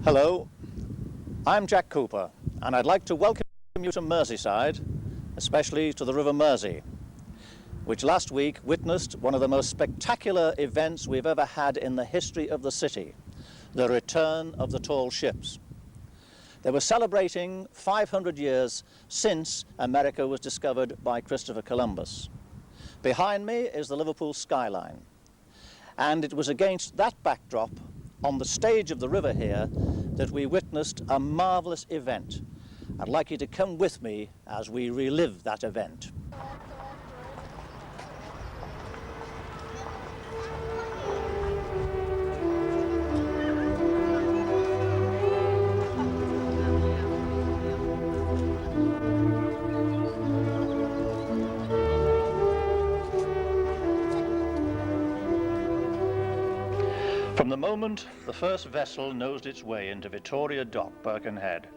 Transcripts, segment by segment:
Hello, I'm Jack Cooper, and I'd like to welcome you to Merseyside, especially to the River Mersey, which last week witnessed one of the most spectacular events we've ever had in the history of the city, the return of the tall ships. They were celebrating 500 years since America was discovered by Christopher Columbus. Behind me is the Liverpool skyline, and it was against that backdrop on the stage of the river here that we witnessed a marvelous event. I'd like you to come with me as we relive that event. From the moment the first vessel nosed its way into Victoria Dock, Birkenhead,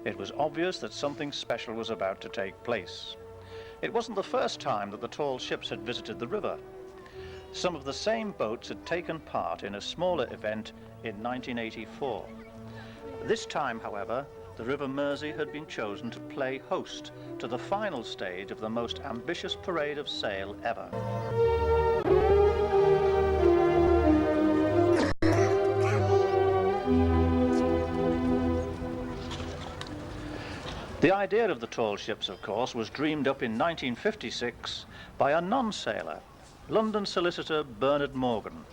it was obvious that something special was about to take place. It wasn't the first time that the tall ships had visited the river. Some of the same boats had taken part in a smaller event in 1984. This time, however, the River Mersey had been chosen to play host to the final stage of the most ambitious parade of sail ever. The idea of the tall ships, of course, was dreamed up in 1956 by a non-sailor, London solicitor Bernard Morgan.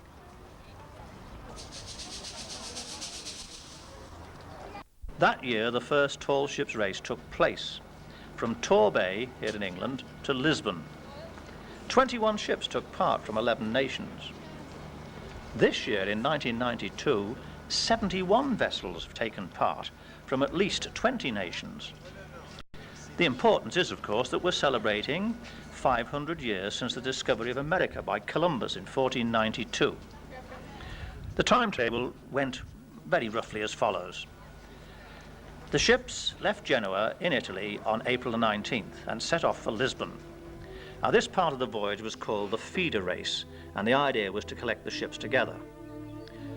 That year, the first tall ships race took place, from Torbay, here in England, to Lisbon. 21 ships took part from 11 nations. This year, in 1992, 71 vessels have taken part from at least 20 nations. The importance is, of course, that we're celebrating 500 years since the discovery of America by Columbus in 1492. The timetable went very roughly as follows. The ships left Genoa in Italy on April the 19th and set off for Lisbon. Now, this part of the voyage was called the feeder race, and the idea was to collect the ships together.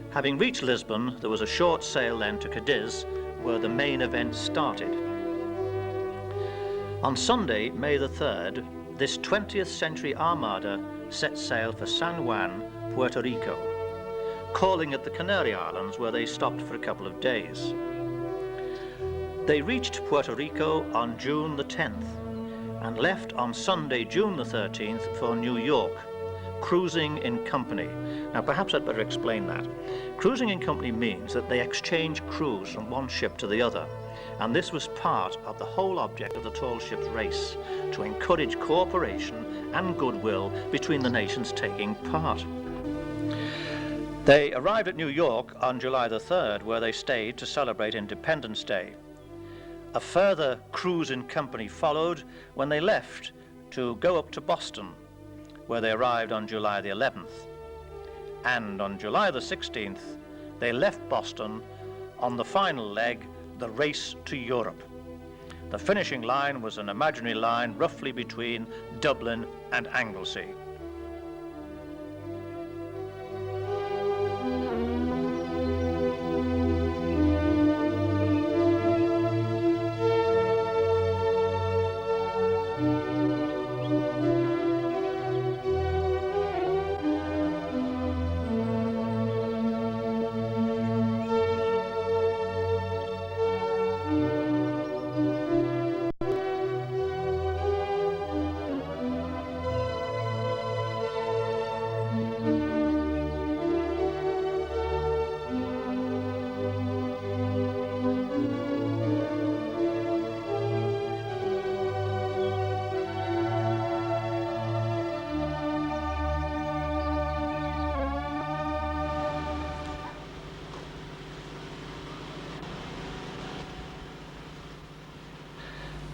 Having reached Lisbon, there was a short sail then to Cadiz, where the main event started. On Sunday, May the 3rd, this 20th century armada set sail for San Juan, Puerto Rico, calling at the Canary Islands, where they stopped for a couple of days. They reached Puerto Rico on June the 10th and left on Sunday, June the 13th for New York, cruising in company. Now, perhaps I'd better explain that. Cruising in company means that they exchange crews from one ship to the other, and this was part of the whole object of the tall ships race, to encourage cooperation and goodwill between the nations taking part. They arrived at New York on July the 3rd, where they stayed to celebrate Independence Day. A further cruise in company followed when they left to go up to Boston, where they arrived on July the 11th. And on July the 16th, they left Boston on the final leg, the race to Europe. The finishing line was an imaginary line roughly between Dublin and Anglesey.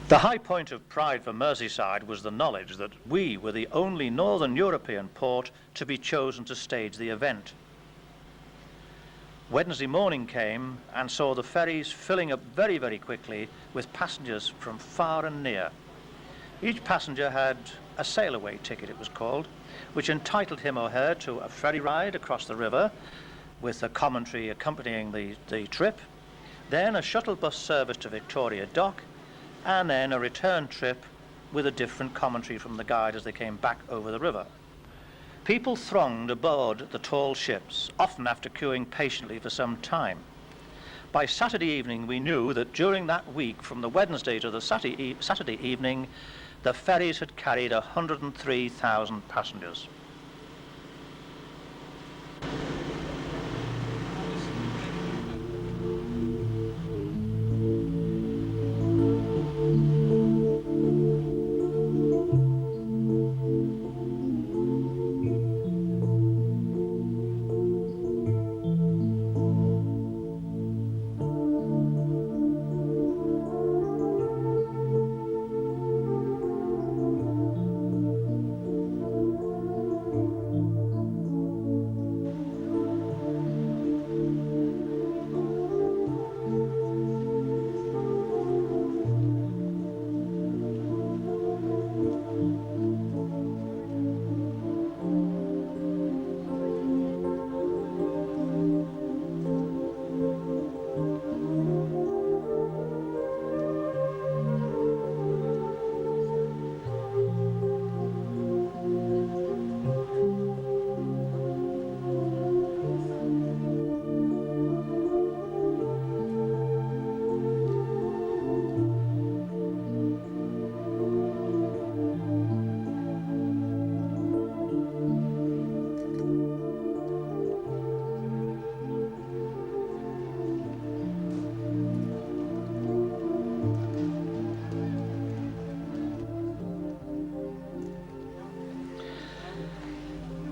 The high point of pride for Merseyside was the knowledge that we were the only Northern European port to be chosen to stage the event. Wednesday morning came and saw the ferries filling up very, very quickly with passengers from far and near. Each passenger had a sail-away ticket, it was called, which entitled him or her to a ferry ride across the river with a commentary accompanying the trip, then a shuttle bus service to Victoria Dock, and then a return trip with a different commentary from the guide as they came back over the river. People thronged aboard the tall ships, often after queuing patiently for some time. By Saturday evening, we knew that during that week, from the Wednesday to the Saturday evening, the ferries had carried 103,000 passengers.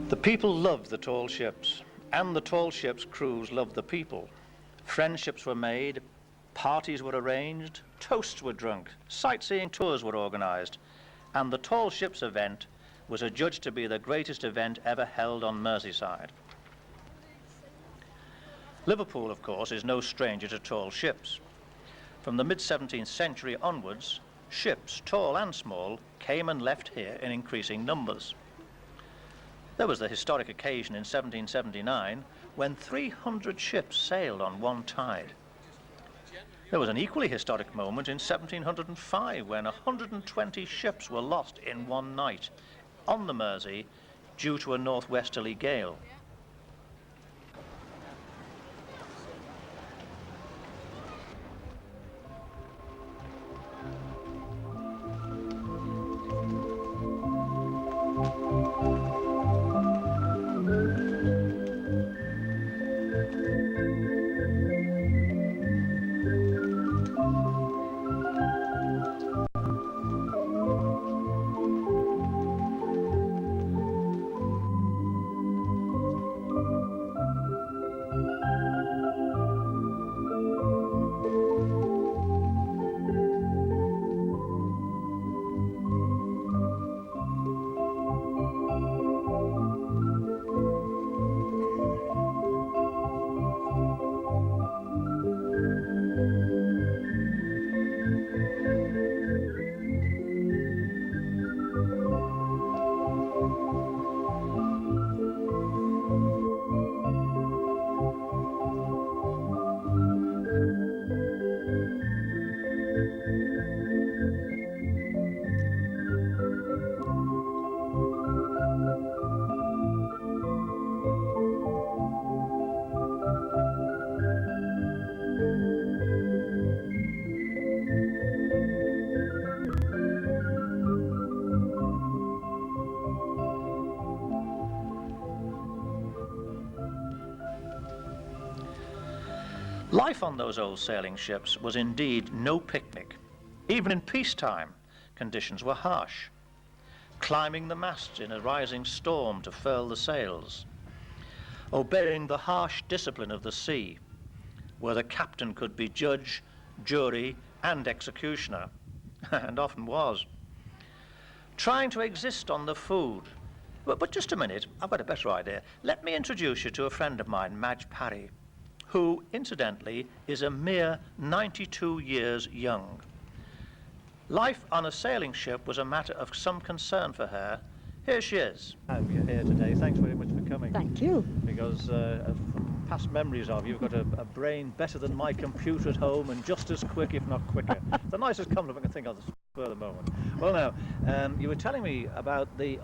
The people loved the tall ships, and the tall ships' crews loved the people. Friendships were made, parties were arranged, toasts were drunk, sightseeing tours were organised, and the tall ships event was adjudged to be the greatest event ever held on Merseyside. Liverpool, of course, is no stranger to tall ships. From the mid-17th century onwards, ships, tall and small, came and left here in increasing numbers. There was the historic occasion in 1779 when 300 ships sailed on one tide. There was an equally historic moment in 1705 when 120 ships were lost in one night on the Mersey due to a northwesterly gale. Life on those old sailing ships was indeed no picnic. Even in peacetime, conditions were harsh. Climbing the masts in a rising storm to furl the sails, obeying the harsh discipline of the sea, where the captain could be judge, jury, and executioner, and often was. Trying to exist on the food. But just a minute, I've got a better idea. Let me introduce you to a friend of mine, Madge Parry, who, incidentally, is a mere 92 years young. Life on a sailing ship was a matter of some concern for her. Here she is. You're here today. Thanks very much for coming. Thank you. Because from past memories of. You've got a brain better than my computer at home and just as quick, if not quicker. The nicest compliment I can think of for the moment. Well, now, you were telling me about the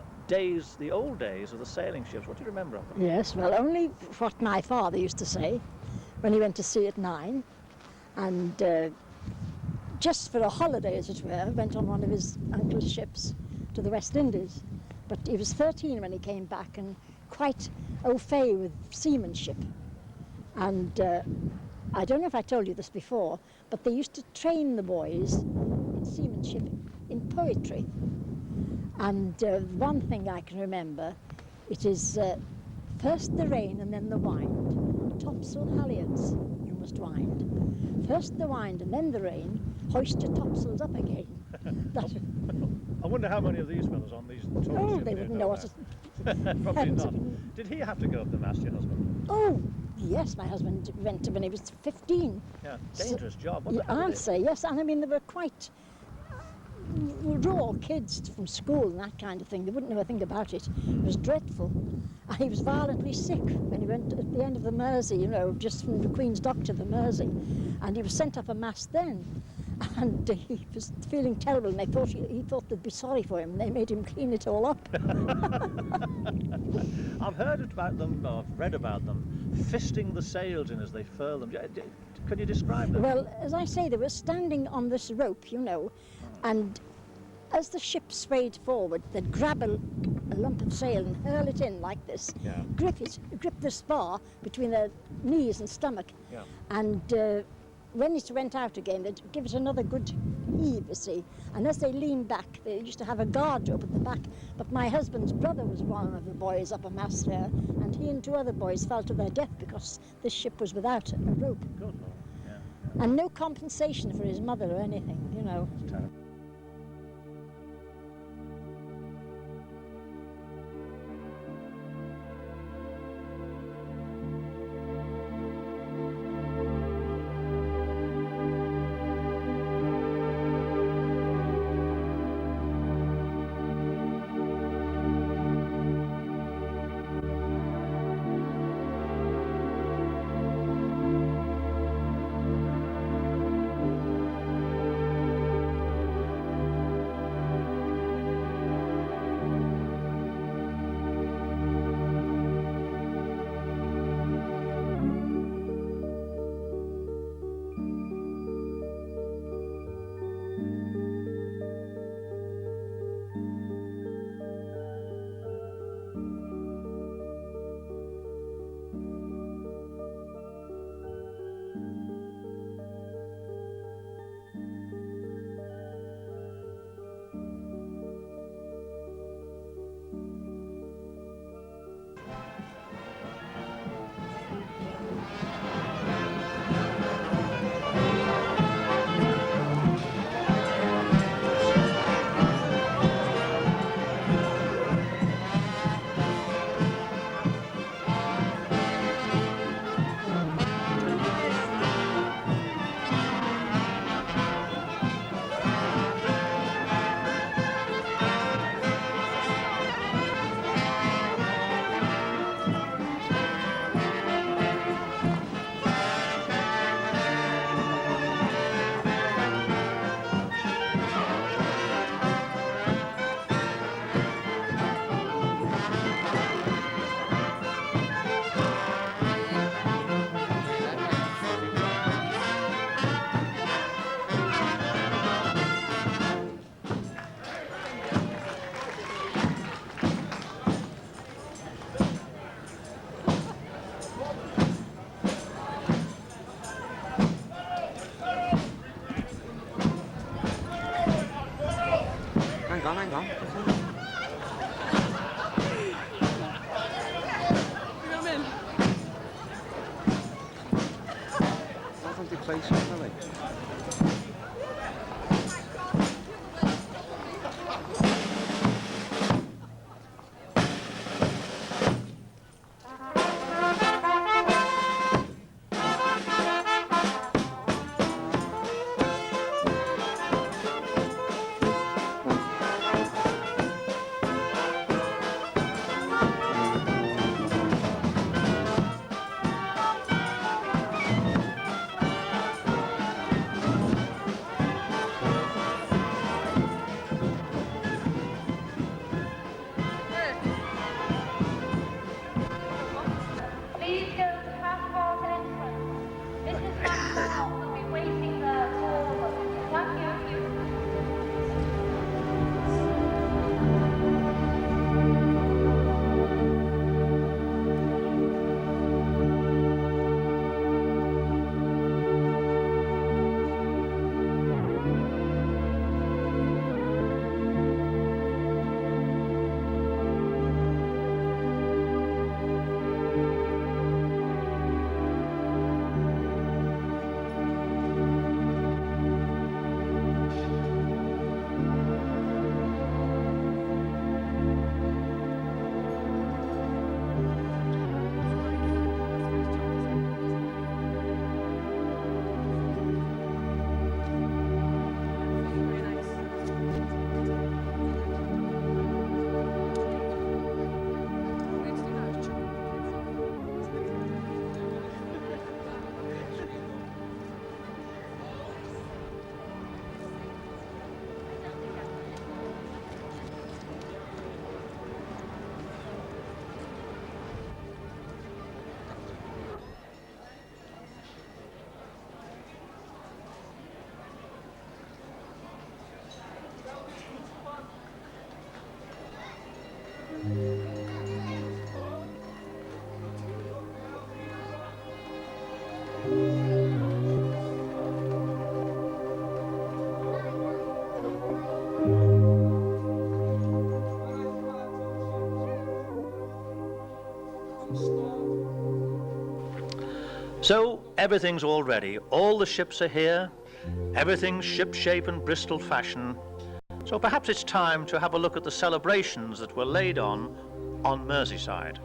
old days of the sailing ships. What do you remember of them? Yes, well, only what my father used to say when he went to sea at 9, and just for a holiday, as it were, went on one of his uncle's ships to the West Indies. But he was 13 when he came back and quite au fait with seamanship. And I don't know if I told you this before, but they used to train the boys in seamanship in poetry. And one thing I can remember, it is first the rain and then the wind. Topsail halyards you must wind. First the wind and then the rain. Hoist your topsails up again. That, I wonder how many of these fellows on these tall oh, ships they wouldn't know what to... Probably not. Did he have to go up the mast, your husband? Oh, yes, my husband went to when he was 15. Yeah, dangerous job. What You the hell did answer, yes, and I mean they were quite raw kids from school and that kind of thing. They wouldn't know a thing about it. It was dreadful. And he was violently sick when he went at the end of the Mersey, you know, just from the Queen's Dock to the Mersey. And he was sent up a mast then. And he was feeling terrible, and he thought they'd be sorry for him. They made him clean it all up. I've heard about them, or I've read about them, fisting the sails in as they furl them. Can you describe them? Well, as I say, they were standing on this rope, you know, and as the ship swayed forward, they'd grab a lump of sail and hurl it in like this, Yeah. grip the spar between their knees and stomach, Yeah. and when it went out again, they'd give it another good heave, you see. And as they leaned back, they used to have a guard rope at the back. But my husband's brother was one of the boys up a mast there, and he and 2 other boys fell to their death because this ship was without a rope. Good Lord. Yeah. And no compensation for his mother or anything, you know. It's terrible. Hang on. Nothing to place on the lake. So everything's all ready. All the ships are here. Everything's shipshape and Bristol fashion. So perhaps it's time to have a look at the celebrations that were laid on Merseyside.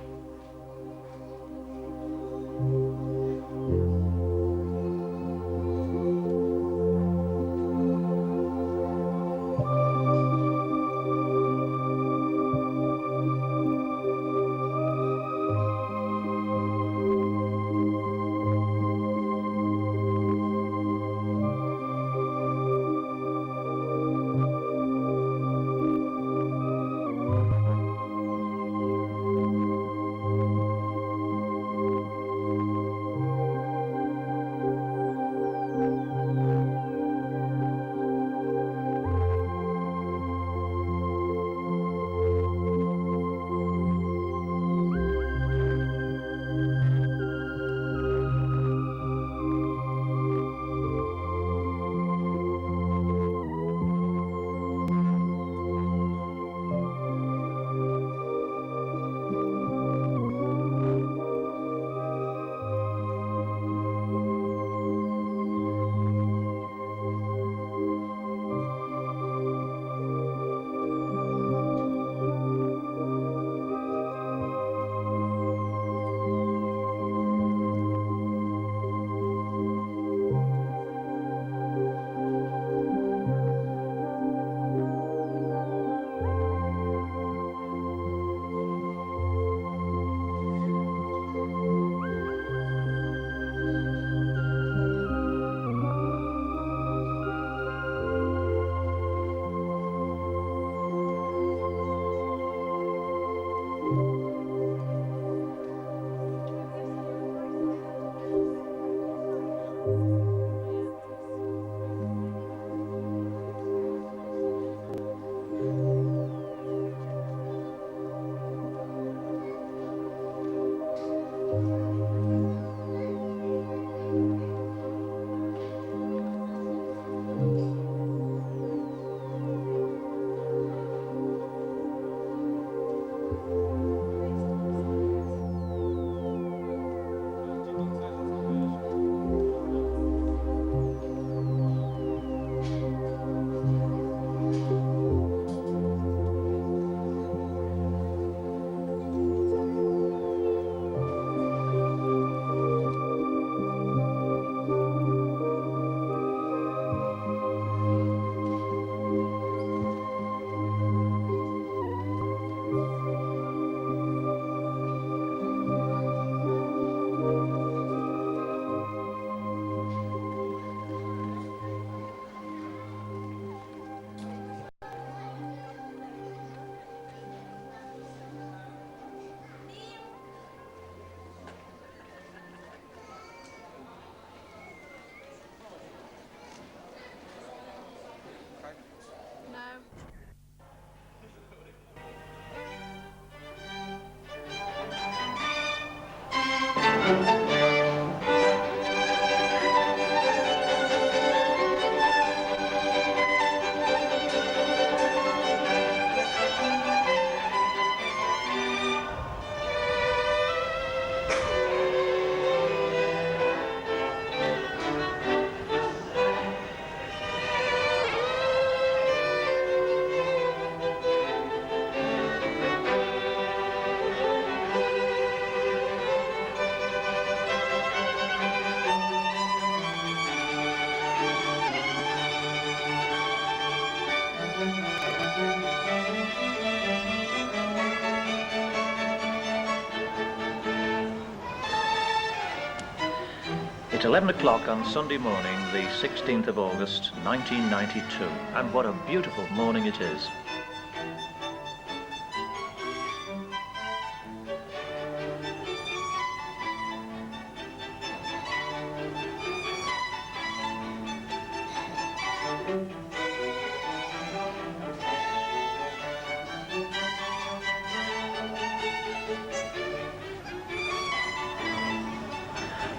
It's 11 o'clock on Sunday morning, the 16th of August, 1992, and what a beautiful morning it is.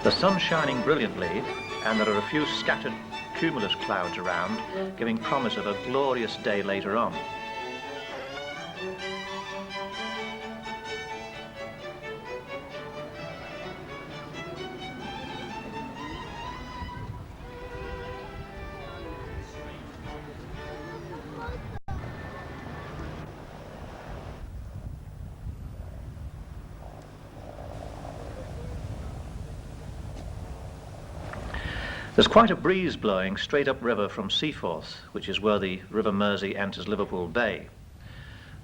The sun's shining brilliantly, and there are a few scattered cumulus clouds around, giving promise of a glorious day later on. There's quite a breeze blowing straight upriver from Seaforth, which is where the River Mersey enters Liverpool Bay.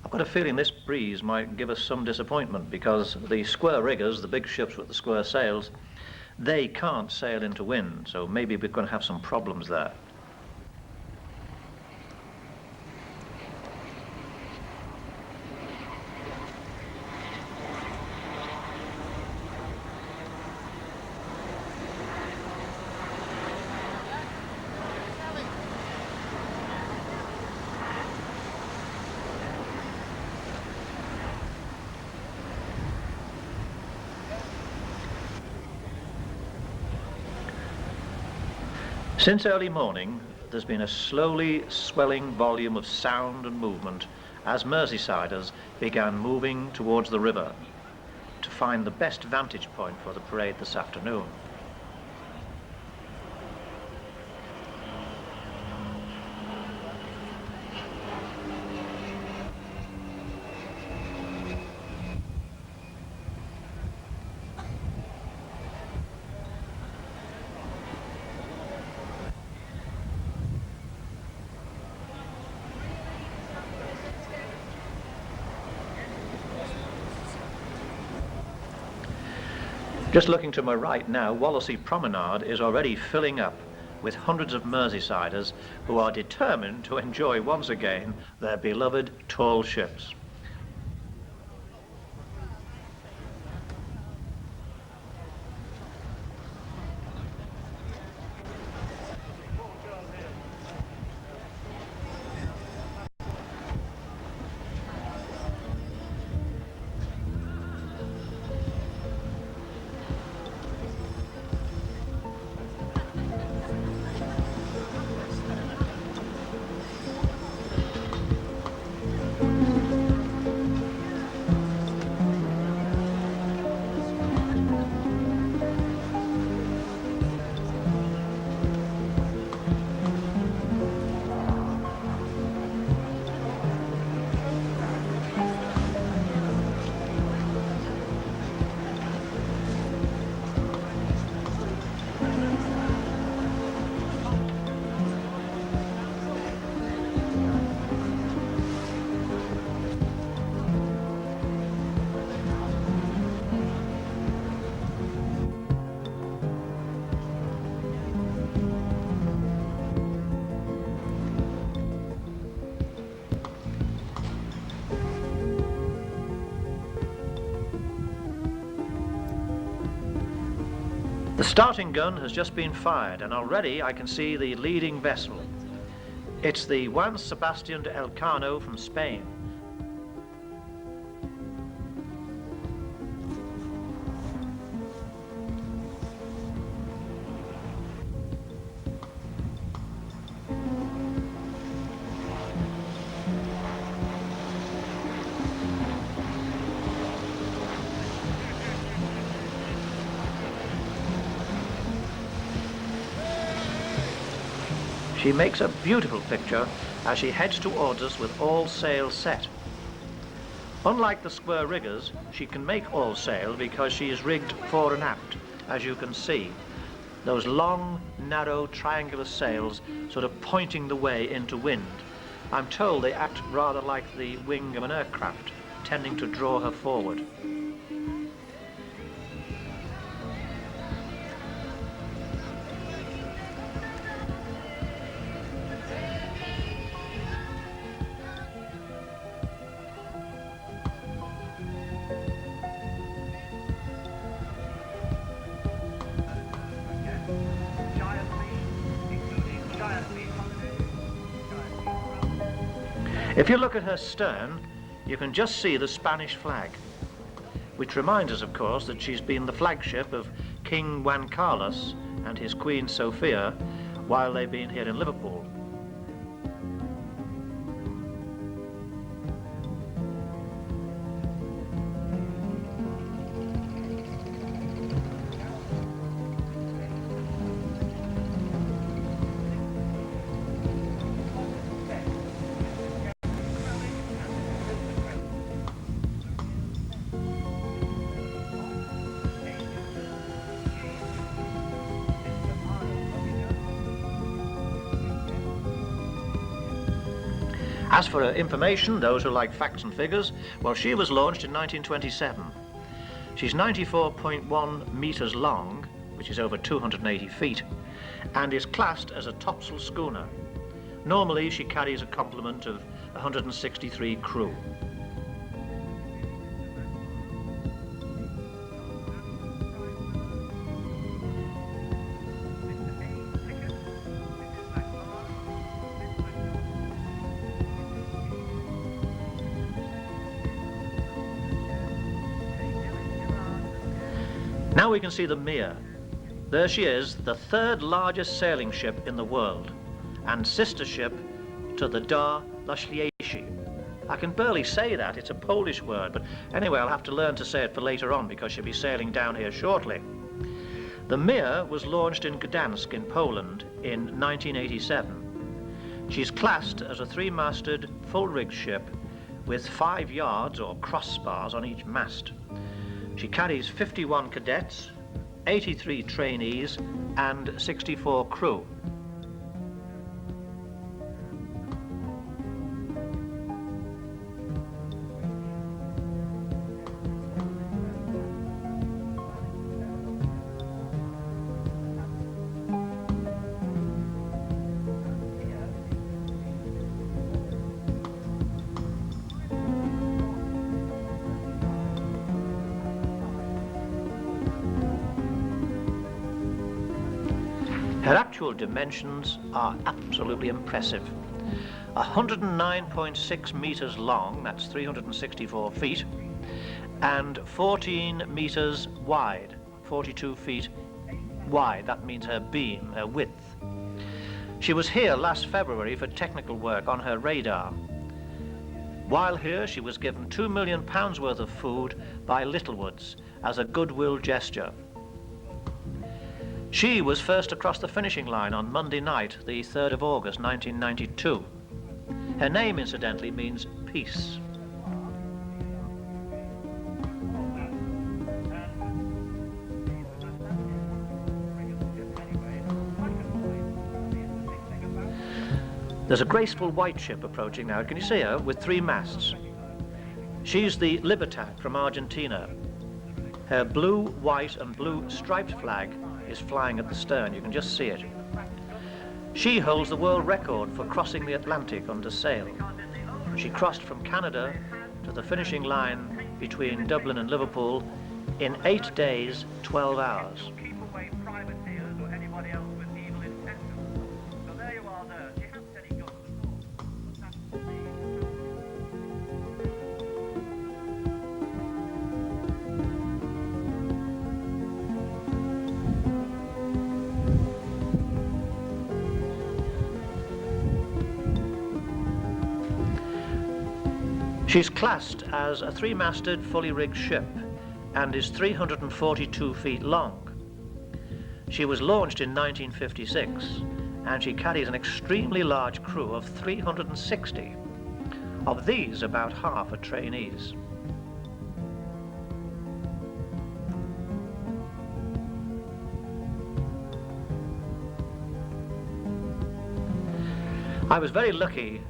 I've got a feeling this breeze might give us some disappointment because the square riggers, the big ships with the square sails, they can't sail into wind, so maybe we're going to have some problems there. Since early morning, there's been a slowly swelling volume of sound and movement as Merseysiders began moving towards the river to find the best vantage point for the parade this afternoon. Just looking to my right now, Wallasey Promenade is already filling up with hundreds of Merseysiders who are determined to enjoy once again their beloved tall ships. The starting gun has just been fired and already I can see the leading vessel. It's the Juan Sebastian de Elcano from Spain. She makes a beautiful picture as she heads towards us with all sails set. Unlike the square riggers, she can make all sail because she is rigged fore and aft, as you can see. Those long, narrow, triangular sails sort of pointing the way into wind. I'm told they act rather like the wing of an aircraft, tending to draw her forward. If you look at her stern, you can just see the Spanish flag, which reminds us, of course, that she's been the flagship of King Juan Carlos and his Queen Sophia while they've been here in Liverpool. As for her information, those who like facts and figures, well, she was launched in 1927. She's 94.1 metres long, which is over 280 feet, and is classed as a topsail schooner. Normally, she carries a complement of 163 crew. Now we can see the Mere. There she is, the third largest sailing ship in the world, and sister ship to the Dar Laśniejszy. I can barely say that, it's a Polish word, but anyway, I'll have to learn to say it for later on because she'll be sailing down here shortly. The Mere was launched in Gdansk in Poland in 1987. She's classed as a three-masted, full-rigged ship with 5 yards or crossbars on each mast. She carries 51 cadets, 83 trainees, and 64 crew. Her actual dimensions are absolutely impressive. 109.6 metres long, that's 364 feet, and 14 metres wide, 42 feet wide. That means her beam, her width. She was here last February for technical work on her radar. While here, she was given £2 million worth of food by Littlewoods as a goodwill gesture. She was first across the finishing line on Monday night, the 3rd of August, 1992. Her name, incidentally, means peace. There's a graceful white ship approaching now. Can you see her? With 3 masts. She's the Libertad from Argentina. Her blue, white and blue striped flag is flying at the stern. You can just see it. She holds the world record for crossing the Atlantic under sail. She crossed from Canada to the finishing line between Dublin and Liverpool in 8 days, 12 hours. She's classed as a 3-masted, fully rigged ship and is 342 feet long. She was launched in 1956 and she carries an extremely large crew of 360. Of these, about half are trainees. I was very lucky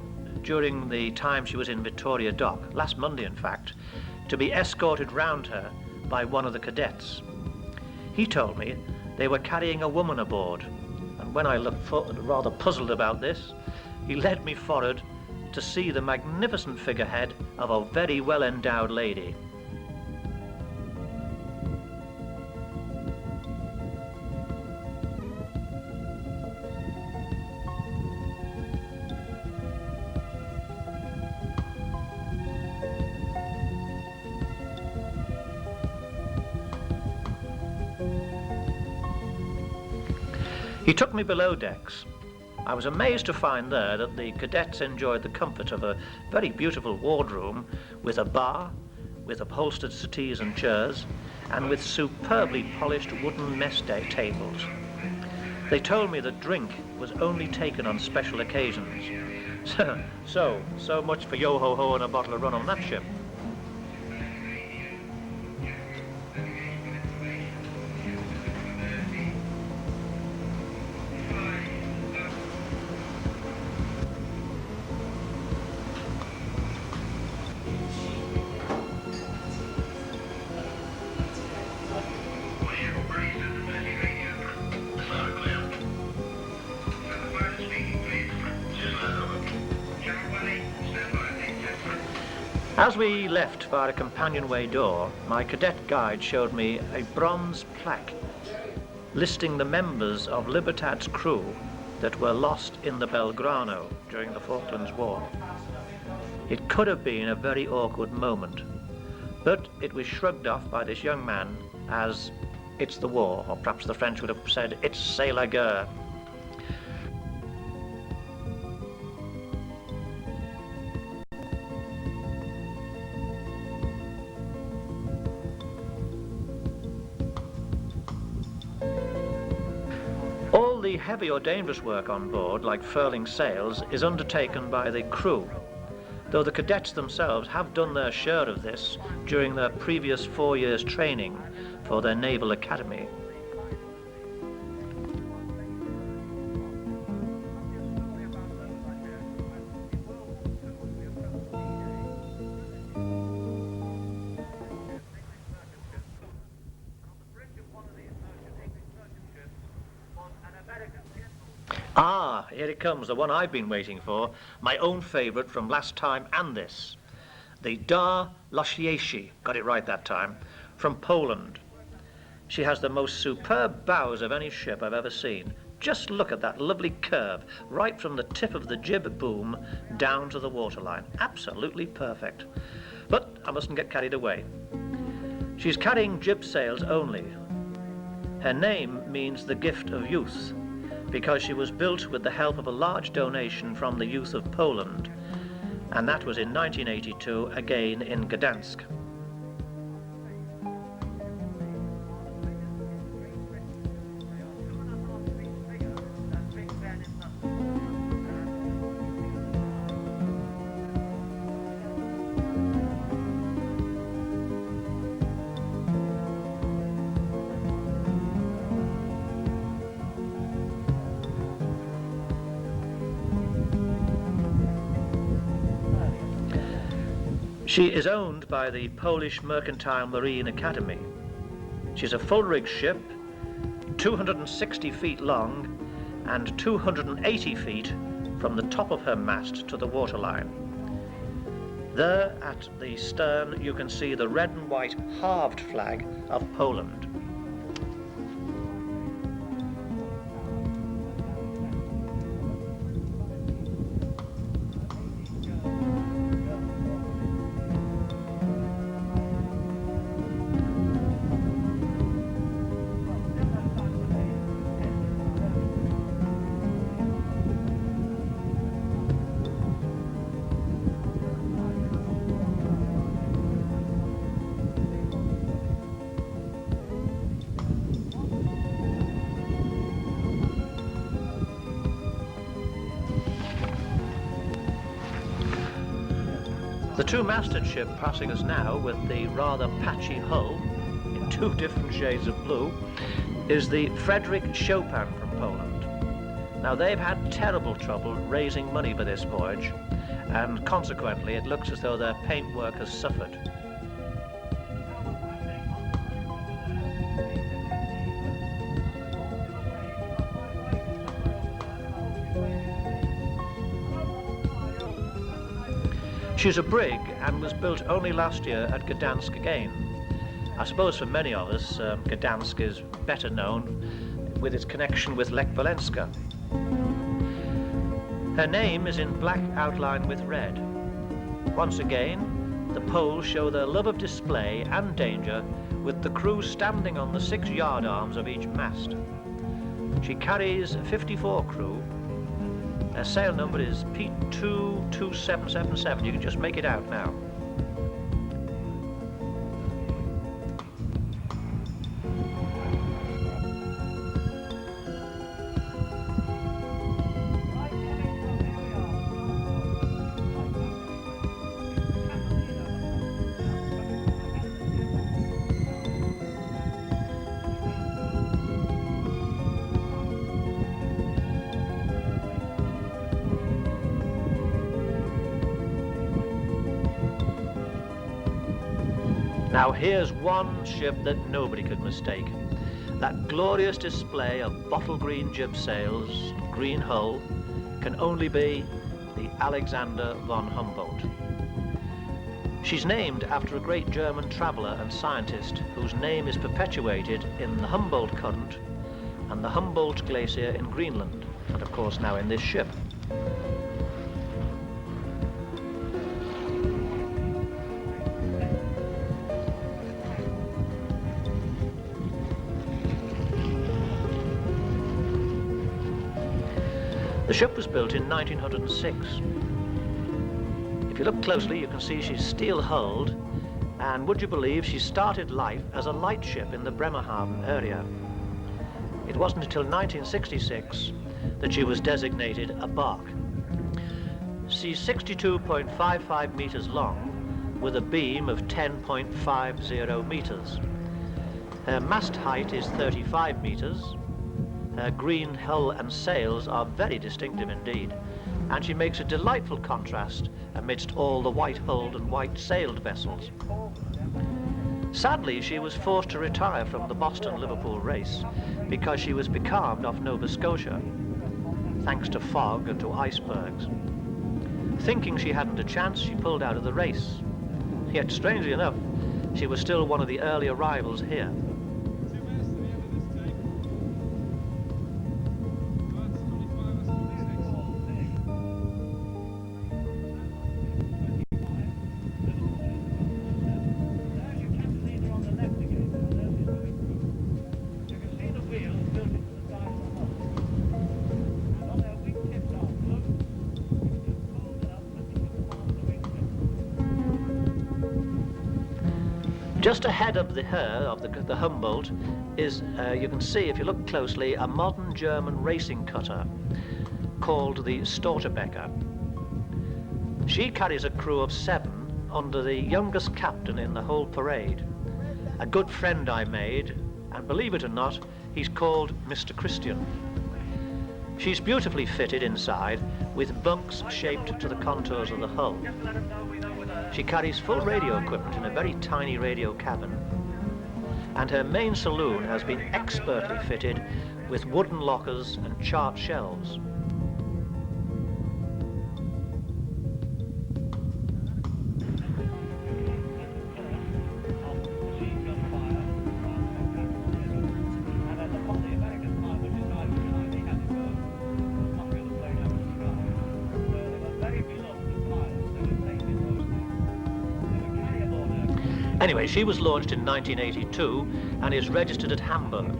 during the time she was in Victoria Dock, last Monday in fact, to be escorted round her by one of the cadets. He told me they were carrying a woman aboard, and when I looked rather puzzled about this, he led me forward to see the magnificent figurehead of a very well-endowed lady. He took me below decks. I was amazed to find there that the cadets enjoyed the comfort of a very beautiful wardroom with a bar, with upholstered settees and chairs, and with superbly polished wooden mess tables. They told me that drink was only taken on special occasions. So much for yo-ho-ho and a bottle of rum on that ship. As we left via a companionway door, my cadet guide showed me a bronze plaque listing the members of Libertad's crew that were lost in the Belgrano during the Falklands War. It could have been a very awkward moment, but it was shrugged off by this young man as it's the war, or perhaps the French would have said it's c'est la guerre. All the heavy or dangerous work on board, like furling sails, is undertaken by the crew, though the cadets themselves have done their share of this during their previous 4 years' training for their naval academy. Ah, here it comes, the one I've been waiting for, my own favourite from last time and this. The Dar Losiecki, got it right that time, from Poland. She has the most superb bows of any ship I've ever seen. Just look at that lovely curve, right from the tip of the jib boom down to the waterline. Absolutely perfect. But I mustn't get carried away. She's carrying jib sails only. Her name means the gift of youth, because she was built with the help of a large donation from the youth of Poland, and that was in 1982, again in Gdansk. She is owned by the Polish Mercantile Marine Academy. She's a full-rigged ship, 260 feet long and 280 feet from the top of her mast to the waterline. There at the stern you can see the red and white halved flag of Poland. The two-masted ship passing us now with the rather patchy hull in 2 different shades of blue is the Frederick Chopin from Poland. Now they've had terrible trouble raising money for this voyage, and consequently it looks as though their paintwork has suffered. She's a brig and was built only last year at Gdansk again. I suppose for many of us, Gdansk is better known with its connection with Lech Walesa. Her name is in black outline with red. Once again, the Poles show their love of display and danger with the crew standing on the 6 yard arms of each mast. She carries 54 crew. Her sail number is P22777. You can just make it out now. Now here's one ship that nobody could mistake. That glorious display of bottle green jib sails, green hull, can only be the Alexander von Humboldt. She's named after a great German traveller and scientist whose name is perpetuated in the Humboldt Current and the Humboldt Glacier in Greenland, and of course now in this ship. The ship was built in 1906. If you look closely, you can see she's steel-hulled, and would you believe she started life as a lightship in the Bremerhaven area. It wasn't until 1966 that she was designated a bark. She's 62.55 meters long with a beam of 10.50 meters. Her mast height is 35 meters. Her green hull and sails are very distinctive indeed, and she makes a delightful contrast amidst all the white-hulled and white-sailed vessels. Sadly, she was forced to retire from the Boston-Liverpool race because she was becalmed off Nova Scotia, thanks to fog and to icebergs. Thinking she hadn't a chance, she pulled out of the race. Yet, strangely enough, she was still one of the early arrivals here. Just ahead of the Humboldt is, you can see if you look closely, a modern German racing cutter called the Stortebeker. She carries a crew of 7 under the youngest captain in the whole parade, a good friend I made, and believe it or not, he's called Mr. Christian. She's beautifully fitted inside with bunks shaped to the contours of the hull. She carries full radio equipment in a very tiny radio cabin, and her main saloon has been expertly fitted with wooden lockers and chart shelves. Anyway, she was launched in 1982 and is registered at Hamburg.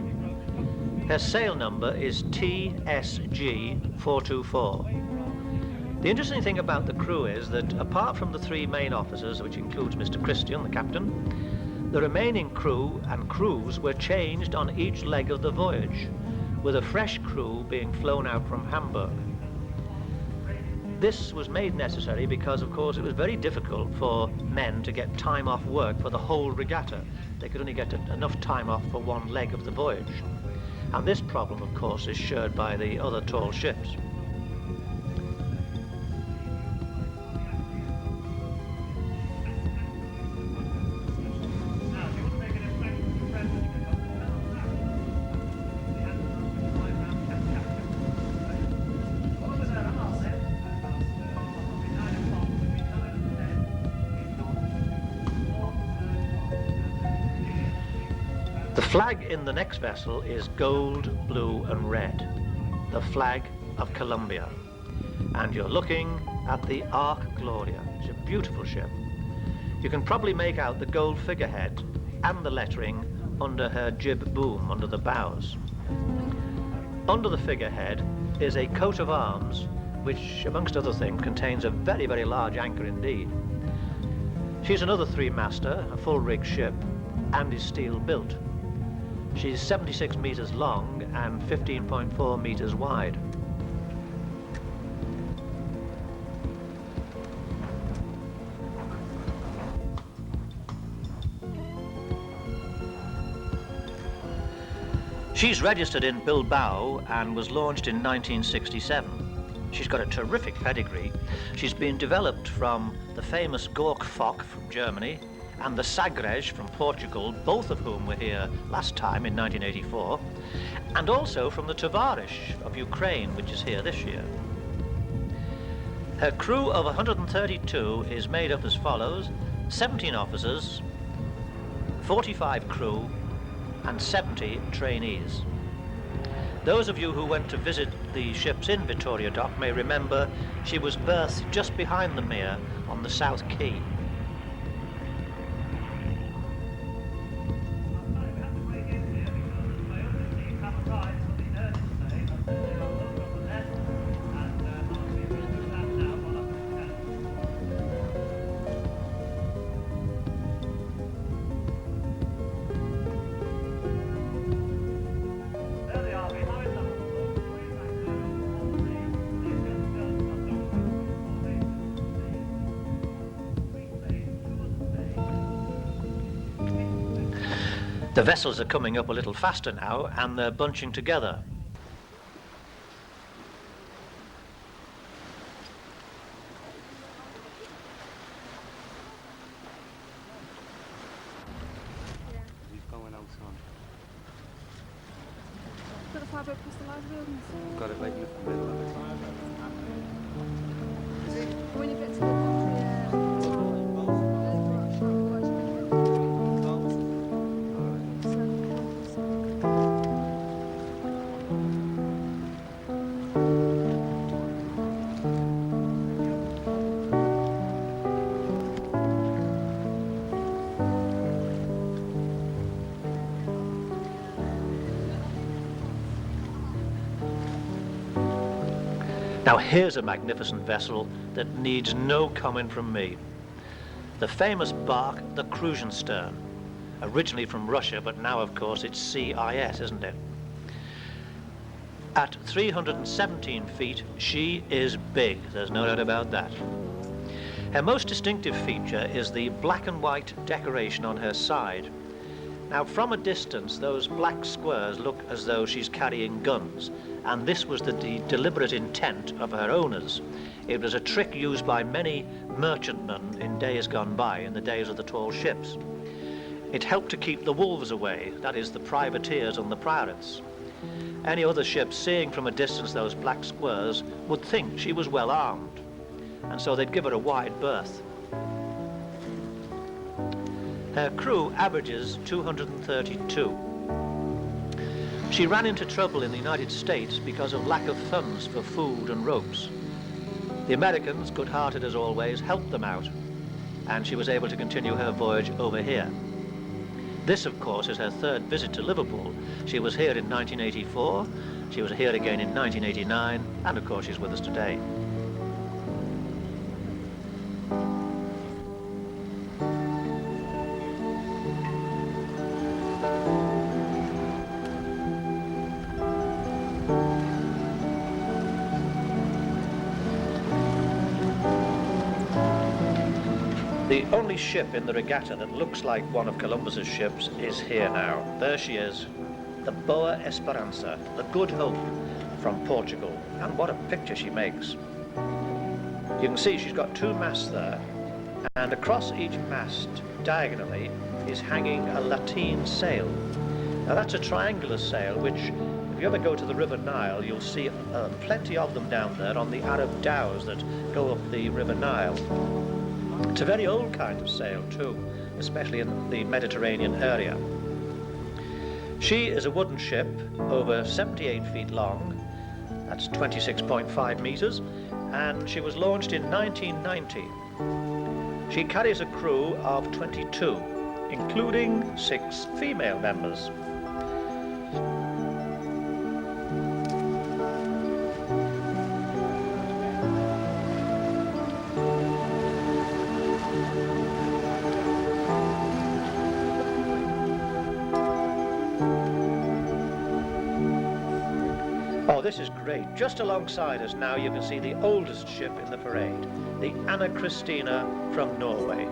Her sail number is TSG 424. The interesting thing about the crew is that apart from the 3 main officers, which includes Mr. Christian, the captain, the remaining crew and crews were changed on each leg of the voyage, with a fresh crew being flown out from Hamburg. This was made necessary because, of course, it was very difficult for men to get time off work for the whole regatta. They could only get enough time off for one leg of the voyage. And this problem, of course, is shared by the other tall ships. The flag in the next vessel is gold, blue and red, the flag of Colombia. And you're looking at the Ark Gloria. It's a beautiful ship. You can probably make out the gold figurehead and the lettering under her jib boom, under the bows. Under the figurehead is a coat of arms, which, amongst other things, contains a very, very large anchor indeed. She's another 3-master, a full-rig ship, and is steel built. She's 76 meters long and 15.4 meters wide. She's registered in Bilbao and was launched in 1967. She's got a terrific pedigree. She's been developed from the famous Gork Fock from Germany and the Sagres from Portugal, both of whom were here last time in 1984, and also from the Tovarish of Ukraine, which is here this year. Her crew of 132 is made up as follows: 17 officers, 45 crew, and 70 trainees. Those of you who went to visit the ships in Victoria Dock may remember she was berthed just behind the Mere on the South Quay. The vessels are coming up a little faster now, and they're bunching together. He's going out son. Got the fibre across the large buildings. Got it right in the middle of it. When you get to the country, Now here's a magnificent vessel that needs no comment from me. The famous bark, the Krusenstern, originally from Russia, but now of course it's CIS, isn't it? At 317 feet, she is big, there's no doubt about that. Her most distinctive feature is the black and white decoration on her side. Now from a distance, those black squares look as though she's carrying guns, and this was the deliberate intent of her owners. It was a trick used by many merchantmen in days gone by, in the days of the tall ships. It helped to keep the wolves away, that is, the privateers and the pirates. Any other ship seeing from a distance those black squares would think she was well armed, and so they'd give her a wide berth. Her crew averages 232. She ran into trouble in the United States because of lack of funds for food and ropes. The Americans, good-hearted as always, helped them out, and she was able to continue her voyage over here. This, of course, is her third visit to Liverpool. She was here in 1984, she was here again in 1989, and of course she's with us today. The only ship in the regatta that looks like one of Columbus's ships is here now. There she is, the Boa Esperança, the Good Hope from Portugal. And what a picture she makes. You can see she's got two masts there, and across each mast, diagonally, is hanging a lateen sail. Now that's a triangular sail, which, if you ever go to the River Nile, you'll see plenty of them down there on the Arab dhows that go up the River Nile. It's a very old kind of sail too, especially in the Mediterranean area. She is a wooden ship over 78 feet long, that's 26.5 meters, and she was launched in 1990. She carries a crew of 22, including 6 female members. Oh, this is great. Just alongside us now you can see the oldest ship in the parade, the Anna Christina from Norway.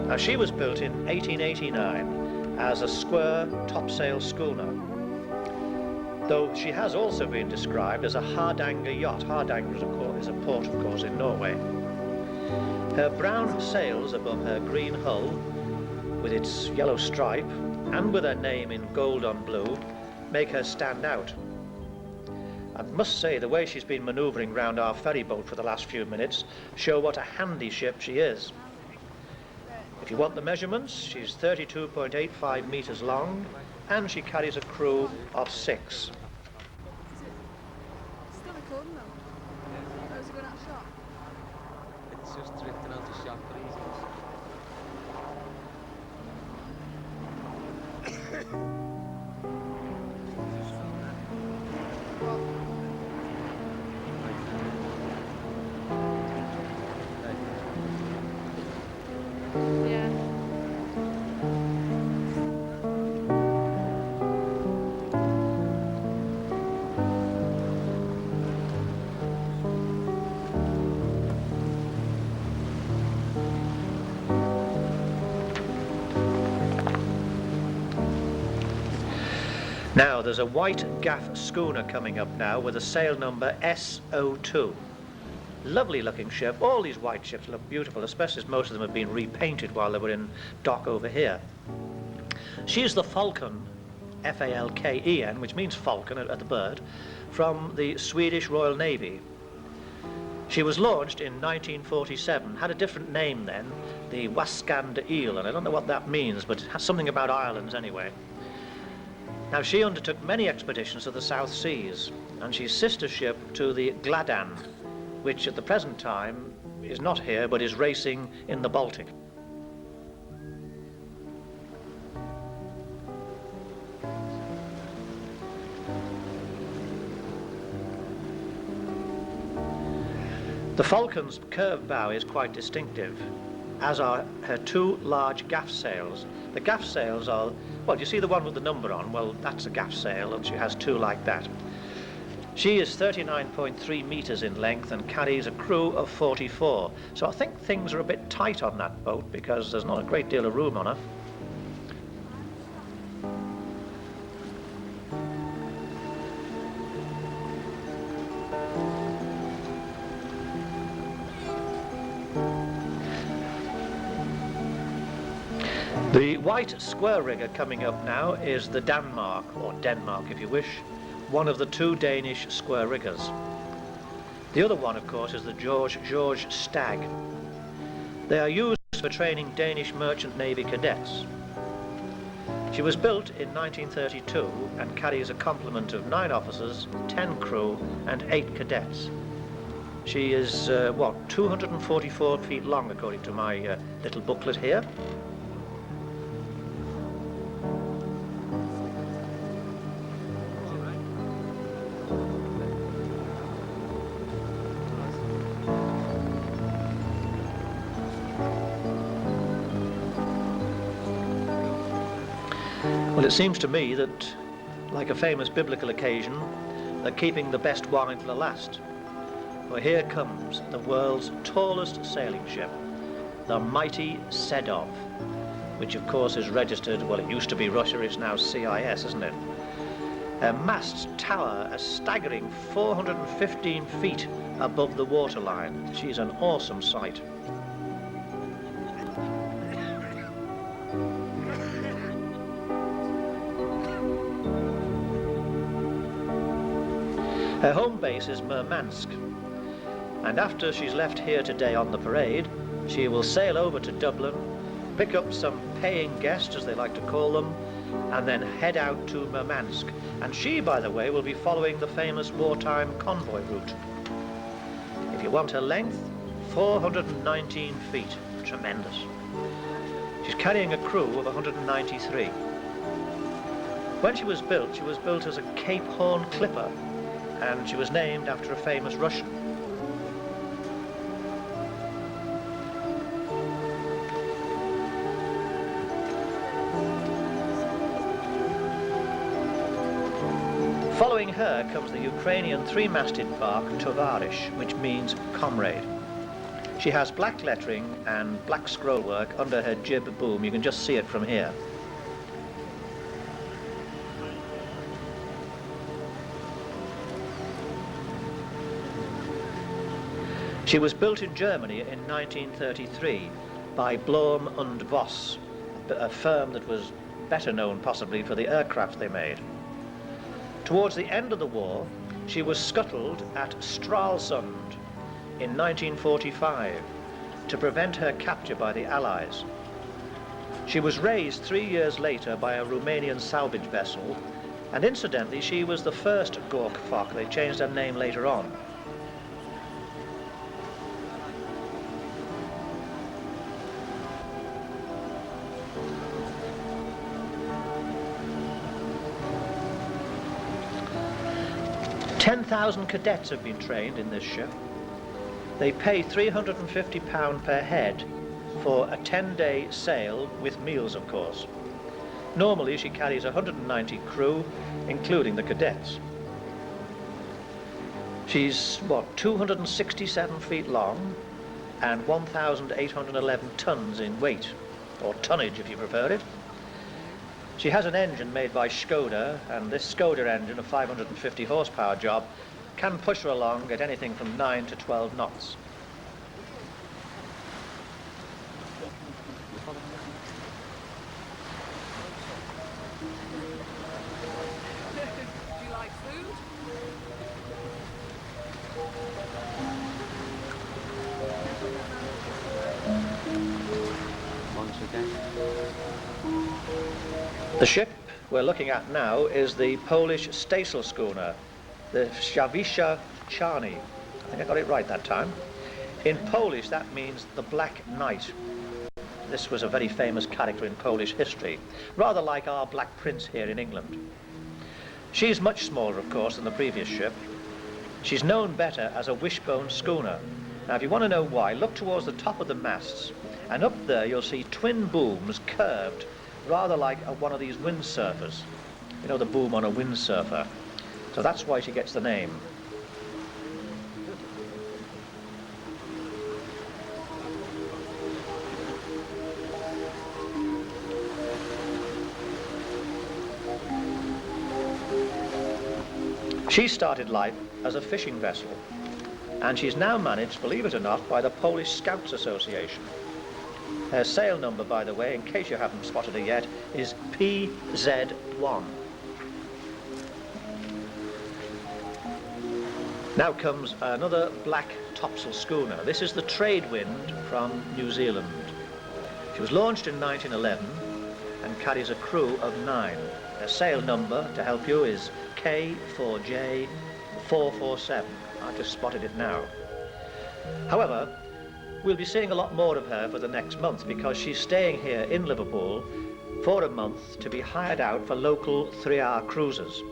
Now she was built in 1889 as a square topsail schooner, though she has also been described as a Hardanger yacht. Hardanger is a port, of course, in Norway. Her brown sails above her green hull, with its yellow stripe, and with her name in gold on blue, make her stand out. I must say the way she's been manoeuvring round our ferry boat for the last few minutes show what a handy ship she is. If you want the measurements, she's 32.85 metres long, and she carries a crew of 6. Is it still recording though? Or is it going out of shot? It's just drifting out the shop for easy. Yeah. Now, there's a white gaff schooner coming up now with a sail number SO2. Lovely looking ship. All these white ships look beautiful, especially as most of them have been repainted while they were in dock over here. She's the Falcon, F-A-L-K-E-N, which means falcon at the bird, from the Swedish Royal Navy. She was launched in 1947, had a different name then, the Waskan de Eel, and I don't know what that means, but it has something about islands anyway. Now, she undertook many expeditions to the South Seas, and she's sister ship to the Gladan, which at the present time is not here, but is racing in the Baltic. The Falcon's curved bow is quite distinctive, as are her 2 large gaff sails. The gaff sails are, well, you see the one with the number on? Well, that's a gaff sail, and she has 2 like that. She is 39.3 metres in length and carries a crew of 44. So I think things are a bit tight on that boat because there's not a great deal of room on her. The white square rigger coming up now is the Danmark, or Denmark if you wish, one of the 2 Danish square riggers. The other one, of course, is the George Stag. They are used for training Danish Merchant Navy cadets. She was built in 1932 and carries a complement of 9 officers, 10 crew and 8 cadets. She is, 244 feet long according to my little booklet here. Well, it seems to me that, like a famous biblical occasion, they're keeping the best wine for the last. For here comes the world's tallest sailing ship, the mighty Sedov, which of course is registered, well, it used to be Russia, it's now CIS, isn't it? Her masts tower a staggering 415 feet above the waterline. She's an awesome sight. Her home base is Murmansk, and after she's left here today on the parade, she will sail over to Dublin, pick up some paying guests, as they like to call them, and then head out to Murmansk. And she, by the way, will be following the famous wartime convoy route. If you want her length, 419 feet. Tremendous. She's carrying a crew of 193. When she was built as a Cape Horn clipper, and she was named after a famous Russian. Following her comes the Ukrainian 3-masted bark Tovarish, which means comrade. She has black lettering and black scrollwork under her jib boom. You can just see it from here. She was built in Germany in 1933 by Blohm und Voss, a firm that was better known possibly for the aircraft they made. Towards the end of the war, she was scuttled at Stralsund in 1945 to prevent her capture by the Allies. She was raised 3 years later by a Romanian salvage vessel, and incidentally, she was the first Gork Fock. They changed her name later on. "10,000 cadets have been trained in this ship. They pay £350 per head for a 10-day sail with meals, of course. Normally she carries 190 crew, including the cadets. She's, 267 feet long and 1,811 tons in weight, or tonnage if you prefer it. She has an engine made by Skoda, and this Skoda engine, a 550 horsepower job, can push her along at anything from 9 to 12 knots. Do you like food? Once again. The ship we're looking at now is the Polish Stasel schooner, the Shawisza Czarny. I think I got it right that time. In Polish, that means the Black Knight. This was a very famous character in Polish history, rather like our Black Prince here in England. She's much smaller, of course, than the previous ship. She's known better as a wishbone schooner. Now, if you want to know why, look towards the top of the masts, and up there you'll see twin booms curved, rather like one of these windsurfers. You know, the boom on a windsurfer. So that's why she gets the name. She started life as a fishing vessel, and she's now managed, believe it or not, by the Polish Scouts Association. Her sail number, by the way, in case you haven't spotted her yet, is PZ1. Now comes another black topsail schooner. This is the Tradewind from New Zealand. She was launched in 1911 and carries a crew of 9. Her sail number, to help you, is K4J447. I just spotted it now. However, we'll be seeing a lot more of her for the next month because she's staying here in Liverpool for a month to be hired out for local 3-hour cruises.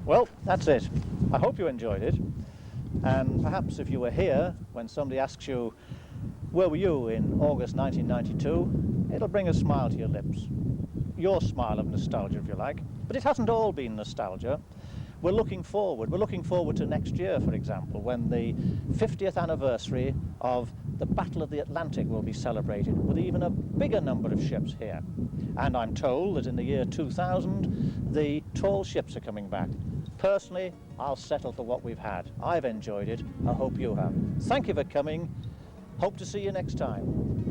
Well, that's it. I hope you enjoyed it. And perhaps if you were here when somebody asks you, where were you in August 1992, it'll bring a smile to your lips. Your smile of nostalgia, if you like. But it hasn't all been nostalgia. We're looking forward. We're looking forward to next year, for example, when the 50th anniversary of the Battle of the Atlantic will be celebrated with even a bigger number of ships here. And I'm told that in the year 2000, the tall ships are coming back. Personally, I'll settle for what we've had. I've enjoyed it. I hope you have. Thank you for coming. Hope to see you next time.